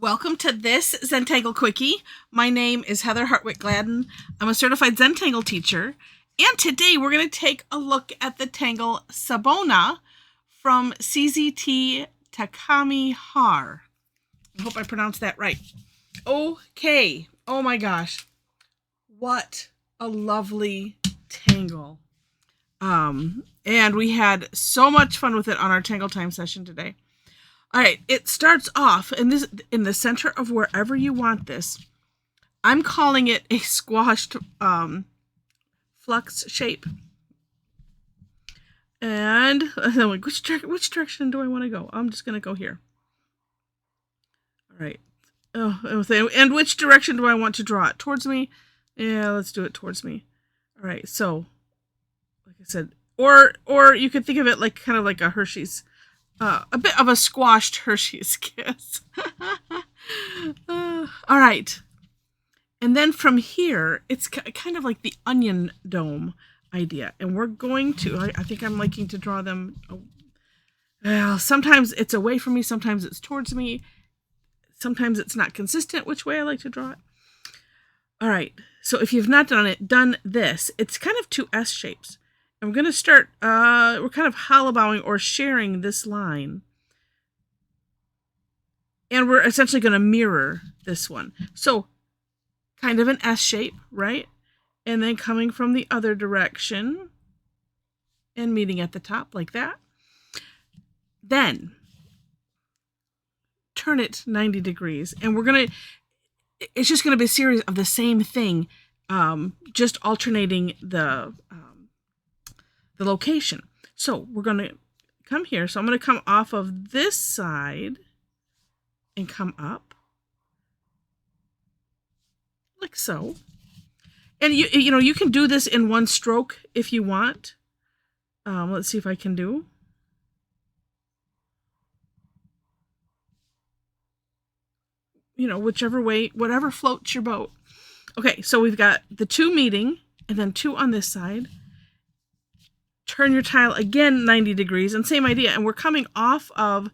Welcome to this Zentangle Quickie. My name is Heather Hartwick Gladden. I'm a certified Zentangle teacher, and today we're going to take a look at the tangle Sabona from CZT Takami Har. I hope I pronounced that right. Okay. Oh my gosh. What a lovely tangle. And we had so much fun with it on our Tangle Time session today. All right, it starts off in the center of wherever you want this. I'm calling it a squashed flux shape. And I'm like, which direction do I want to go? I'm just going to go here. All right. Oh, and which direction do I want to draw it? Towards me? Yeah, let's do it towards me. All right, so like I said, or you could think of it like kind of like a Hershey's. A bit of a squashed Hershey's Kiss. All right. And then from here, it's kind of like the onion dome idea. And we're going to, I think I'm liking to draw them. Sometimes it's away from me. Sometimes it's towards me. Sometimes it's not consistent which way I like to draw it. All right. So if you've not done this, it's kind of two S shapes. And we're going to start, we're kind of hollow bowing or sharing this line. And we're essentially going to mirror this one. So kind of an S shape, right? And then coming from the other direction and meeting at the top like that. Then turn it 90 degrees. And we're going to, it's just going to be a series of the same thing, just alternating the location. So we're going to come here. So I'm going to come off of this side and come up like so. And you can do this in one stroke if you want. Let's see if I can do. Whichever way, whatever floats your boat. Okay, so we've got the two meeting and then two on this side. Turn your tile again 90 degrees and same idea. And we're coming off of,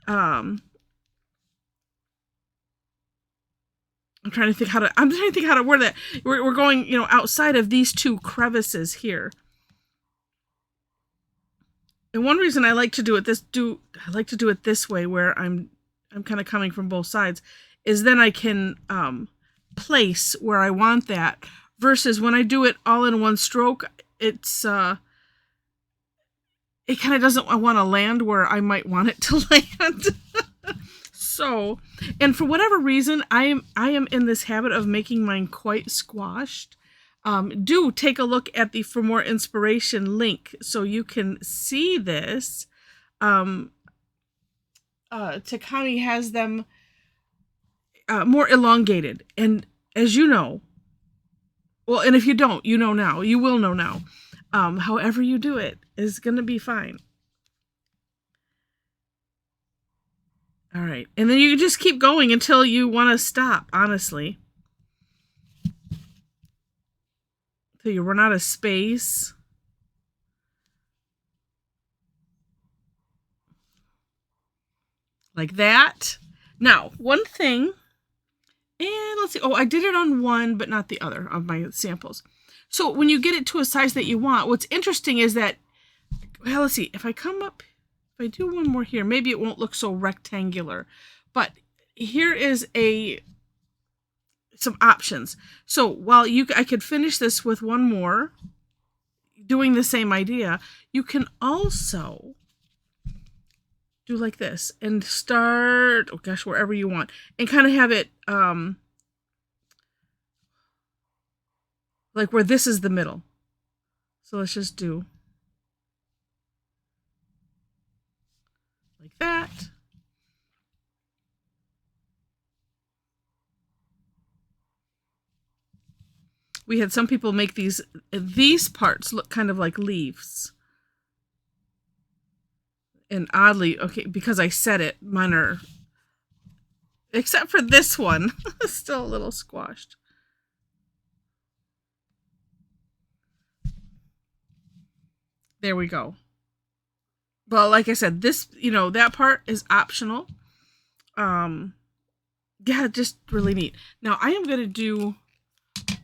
I'm trying to think how to word that. We're going, outside of these two crevices here. And one reason I like to do it this way, where I'm kind of coming from both sides, is then I can place where I want that. Versus when I do it all in one stroke, it's it kind of doesn't want to land where I might want it to land. So, and for whatever reason, I am in this habit of making mine quite squashed. Do take a look at the For More Inspiration link so you can see this. Takami has them more elongated. And as you know, well, and if you don't, you know now. You will know now. However you do it is going to be fine. All right. And then you just keep going until you want to stop, honestly. Until you run out of space. Like that. Now, one thing. And let's see. Oh, I did it on one, but not the other of my samples. So when you get it to a size that you want, what's interesting is that, well, let's see, if I come up, if I do one more here, maybe it won't look so rectangular, but here is some options. So while I could finish this with one more, doing the same idea, you can also do like this and start, oh gosh, wherever you want, and kind of have it, like where this is the middle. So let's just do like that. We had some people make these parts look kind of like leaves. And oddly, okay, because I said it, mine are, except for this one, still a little squashed. There we go. Well, like I said, this, that part is optional. yeah, just really neat. Now I am going to do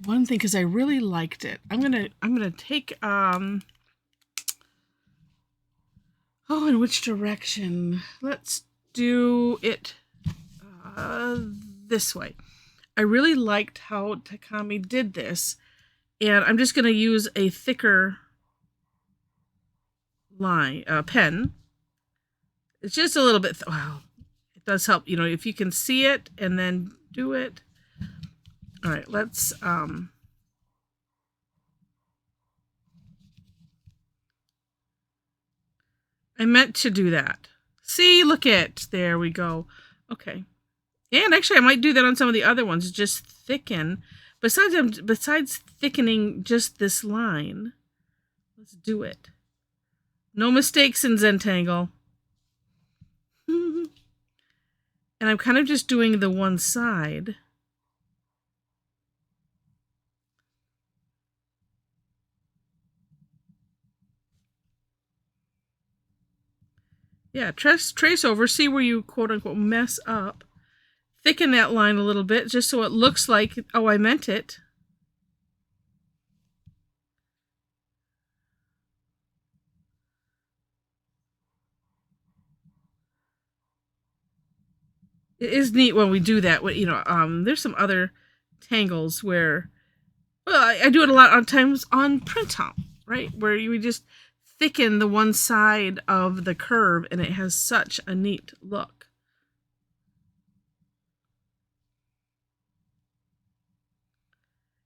one thing because I really liked it. I'm gonna take in which direction? Let's do it this way. I really liked how Takami did this, and I'm just gonna use a thicker pen. It's just a little bit. Wow, it does help. You know, if you can see it and then do it. All right, let's. I meant to do that. See, look it. There we go. Okay. And actually, I might do that on some of the other ones. Just thicken. Besides thickening just this line, let's do it. No mistakes in Zentangle. And I'm kind of just doing the one side. Yeah, trace over, see where you quote-unquote mess up. Thicken that line a little bit just so it looks like, oh, I meant it. It is neat when we do that. You know, there's some other tangles where, well, I do it a lot on times on printout, right? Where you just thicken the one side of the curve and it has such a neat look.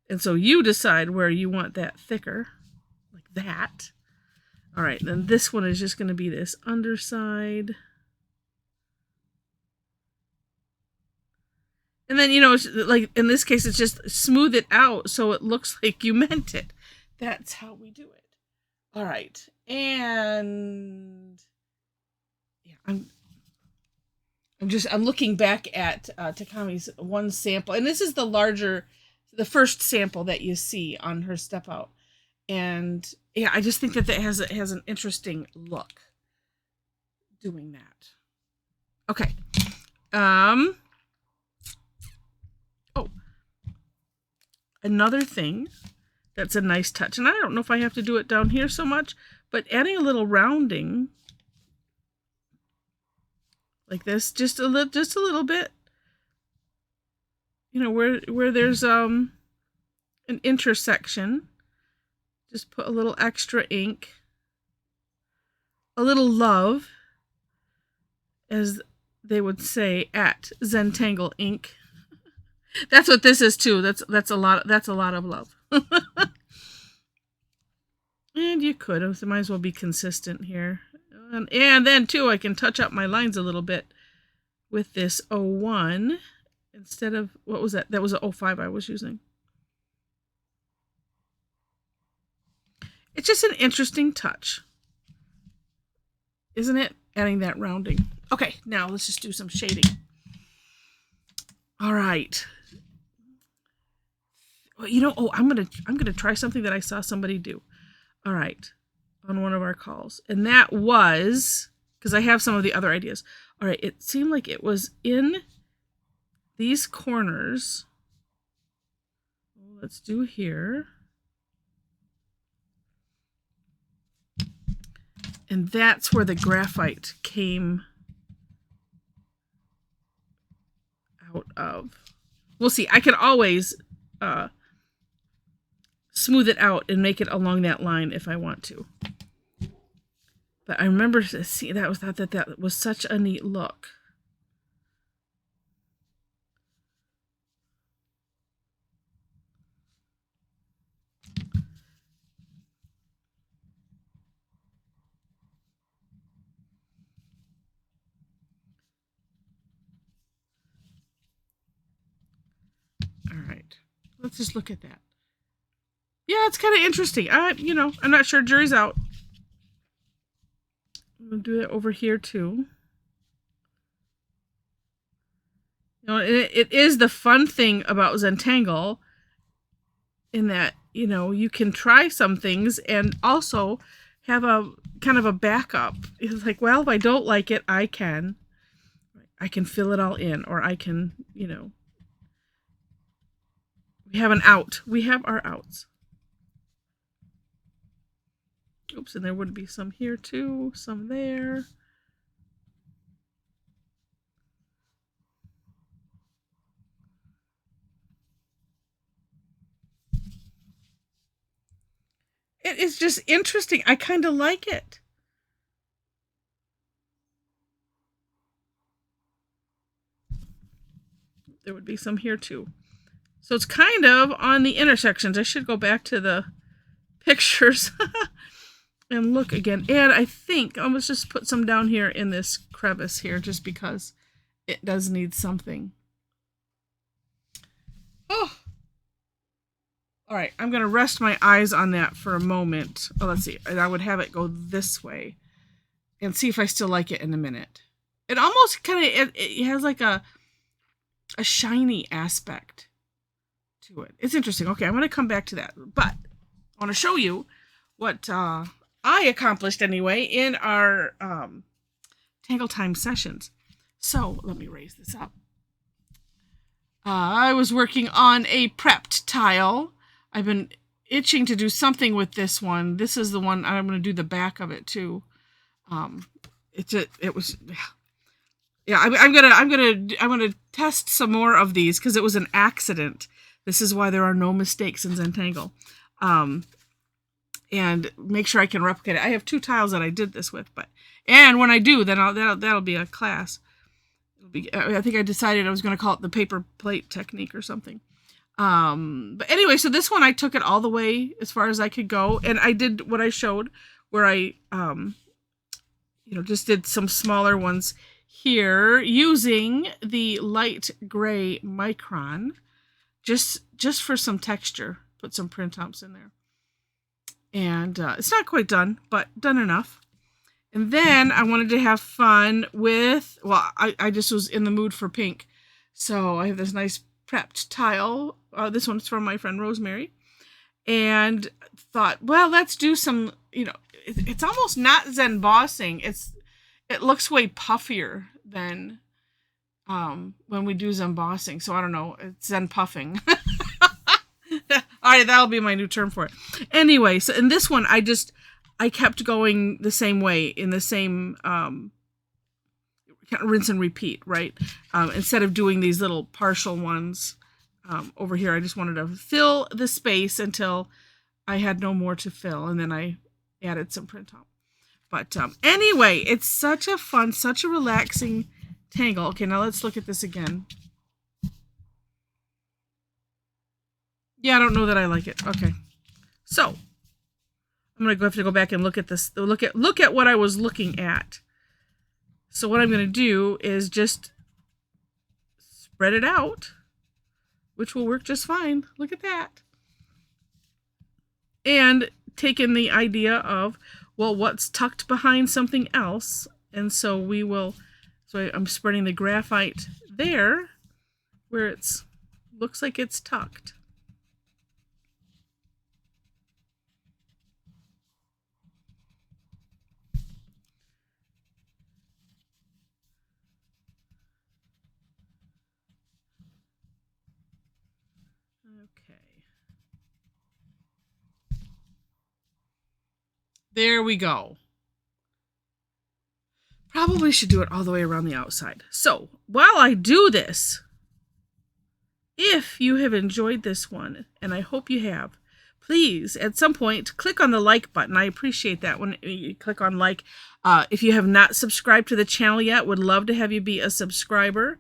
And so you decide where you want that thicker, like that. All right, then this one is just going to be this underside. And then, you know, like in this case, it's just smooth it out so it looks like you meant it. That's how we do it. All right. And yeah, I'm looking back at Takami's one sample, and this is the first sample that you see on her step out. And yeah, I just think that has an interesting look doing that. Okay. Another thing that's a nice touch, and I don't know if I have to do it down here so much, but adding a little rounding like this, just a little bit, you know, where there's an intersection, just put a little extra ink, a little love, as they would say at Zentangle Ink. That's what this is too. That's a lot of love. And you could, I might as well be consistent here. And then too, I can touch up my lines a little bit with this 01 instead of, what was that? That was a 05 I was using. It's just an interesting touch, isn't it? Adding that rounding. Okay, now let's just do some shading. All right. Well, you know, I'm gonna try something that I saw somebody do. All right, on one of our calls, and that was because I have some of the other ideas. All right, it seemed like it was in these corners. Let's do here. And that's where the graphite came out of. We'll see. I can always smooth it out and make it along that line if I want to. But I remember seeing that was such a neat look. All right, let's just look at that. Yeah, it's kind of interesting. You know, I'm not sure. Jury's out. I'm gonna do that over here too. You know, it is the fun thing about Zentangle, in that, you know, you can try some things and also have a kind of a backup. It's like, well, if I don't like it, I can. I can fill it all in, or I can, you know, we have an out. We have our outs. Oops, and there would be some here too, some there. It is just interesting. I kind of like it. There would be some here too. So it's kind of on the intersections. I should go back to the pictures and look again. And I think I must just put some down here in this crevice here, just because it does need something. Oh, all right. I'm going to rest my eyes on that for a moment. Oh, let's see. And I would have it go this way and see if I still like it in a minute. It almost kind of, it has like a shiny aspect to it. It's interesting. Okay, I'm going to come back to that. But I want to show you what I accomplished anyway in our Tangle Time sessions. So let me raise this up. I was working on a prepped tile. I've been itching to do something with this one. This is the one I'm going to do the back of it too. It was, yeah. I'm gonna test some more of these because it was an accident. This is why there are no mistakes in Zentangle. And make sure I can replicate it. I have 2 tiles that I did this with, and when I do, then that'll be a class. It'll be. I think I decided I was going to call it the paper plate technique or something. But anyway, so this one I took it all the way as far as I could go, and I did what I showed, where I just did some smaller ones here using the light gray Micron, just for some texture. Put some print humps in there. And it's not quite done, but done enough. And then I wanted to have fun with, well, I just was in the mood for pink. So I have this nice prepped tile. This one's from my friend Rosemary. And thought, well, let's do some, it's almost not Zen bossing. It looks way puffier than when we do Zen bossing. So I don't know, it's Zen puffing. All right, that'll be my new term for it. Anyway, so in this one, I kept going the same way, in the same rinse and repeat, right? Instead of doing these little partial ones over here, I just wanted to fill the space until I had no more to fill, and then I added some print on. But anyway, it's such a fun, such a relaxing tangle. Okay, now let's look at this again. Yeah, I don't know that I like it. Okay, so I'm gonna have to go back and look at this. Look at what I was looking at. So what I'm gonna do is just spread it out, which will work just fine. Look at that. And take in the idea of, well, what's tucked behind something else, and so we will. So I'm spreading the graphite there, where it's looks like it's tucked. There we go. Probably should do it all the way around the outside. So while I do this, if you have enjoyed this one, and I hope you have, please at some point click on the like button. I appreciate that when you click on like. If you have not subscribed to the channel yet, would love to have you be a subscriber.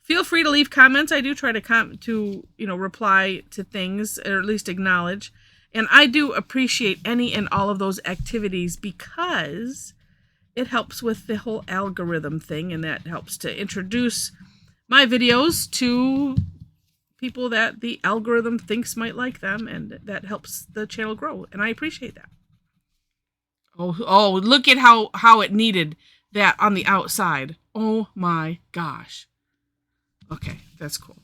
Feel free to leave comments. I do try to reply to things, or at least acknowledge. And I do appreciate any and all of those activities because it helps with the whole algorithm thing, and that helps to introduce my videos to people that the algorithm thinks might like them, and that helps the channel grow, and I appreciate that. Oh, look at how it needed that on the outside. Oh my gosh. Okay, that's cool.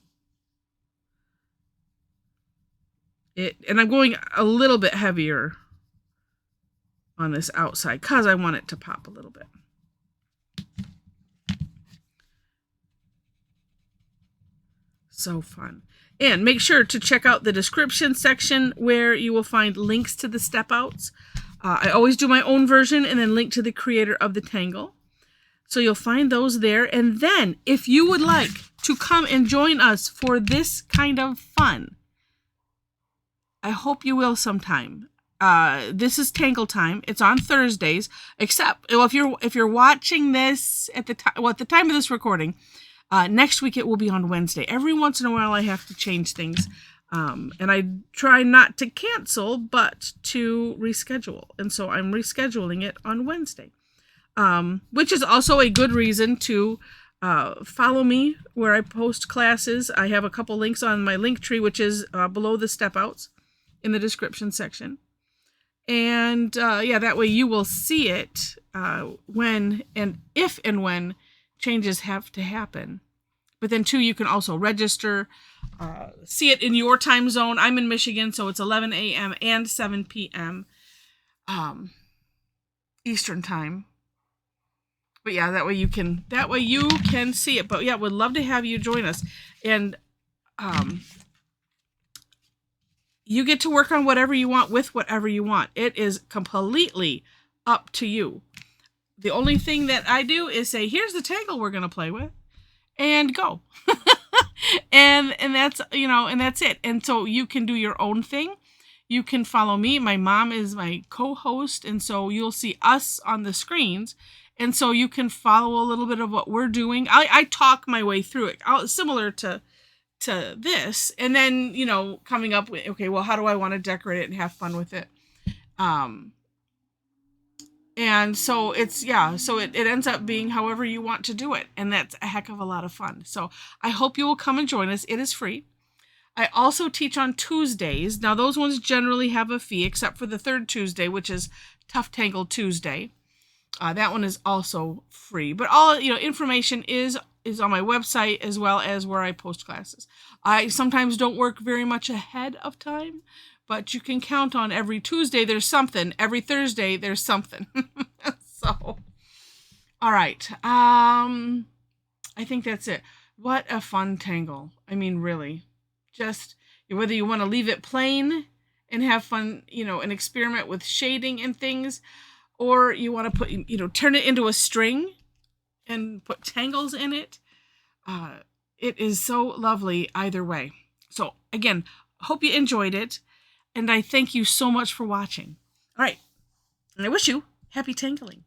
And I'm going a little bit heavier on this outside because I want it to pop a little bit. so fun. And make sure to check out the description section where you will find links to the step outs. I always do my own version and then link to the creator of the tangle. So you'll find those there. And then if you would like to come and join us for this kind of fun, I hope you will sometime. This is Tangle time. It's on Thursdays, except if you're watching this at the time, at the time of this recording, next week it will be on Wednesday. Every once in a while I have to change things. And I try not to cancel, but to reschedule. And so I'm rescheduling it on Wednesday, which is also a good reason to follow me where I post classes. I have a couple links on my link tree, which is below the step outs in the description section. And yeah, that way you will see it when and if and when changes have to happen. But then too, you can also register, see it in your time zone. I'm in Michigan, so it's 11 a.m. and 7 p.m. Eastern time. But yeah, that way you can see it. But yeah, would love to have you join us. And you get to work on whatever you want with whatever you want. It is completely up to you. The only thing that I do is say, here's the tangle we're going to play with, and go. and that's, and that's it. And so you can do your own thing. You can follow me. My mom is my co-host, and so you'll see us on the screens. And so you can follow a little bit of what we're doing. I talk my way through it, similar to this, and then, coming up with, okay, well, how do I want to decorate it and have fun with it? And so so it ends up being however you want to do it. And that's a heck of a lot of fun. So I hope you will come and join us. It is free. I also teach on Tuesdays. Now those ones generally have a fee, except for the third Tuesday, which is Tough Tangle Tuesday. That one is also free, but all, information is on my website as well as where I post classes. I sometimes don't work very much ahead of time, but you can count on every Tuesday there's something, every Thursday there's something. So, all right. I think that's it. What a fun tangle. I mean, really, just whether you want to leave it plain and have fun, and experiment with shading and things, or you want to put, turn it into a string and put tangles in it. It is so lovely either way. So again, hope you enjoyed it. And I thank you so much for watching. All right. And I wish you happy tangling.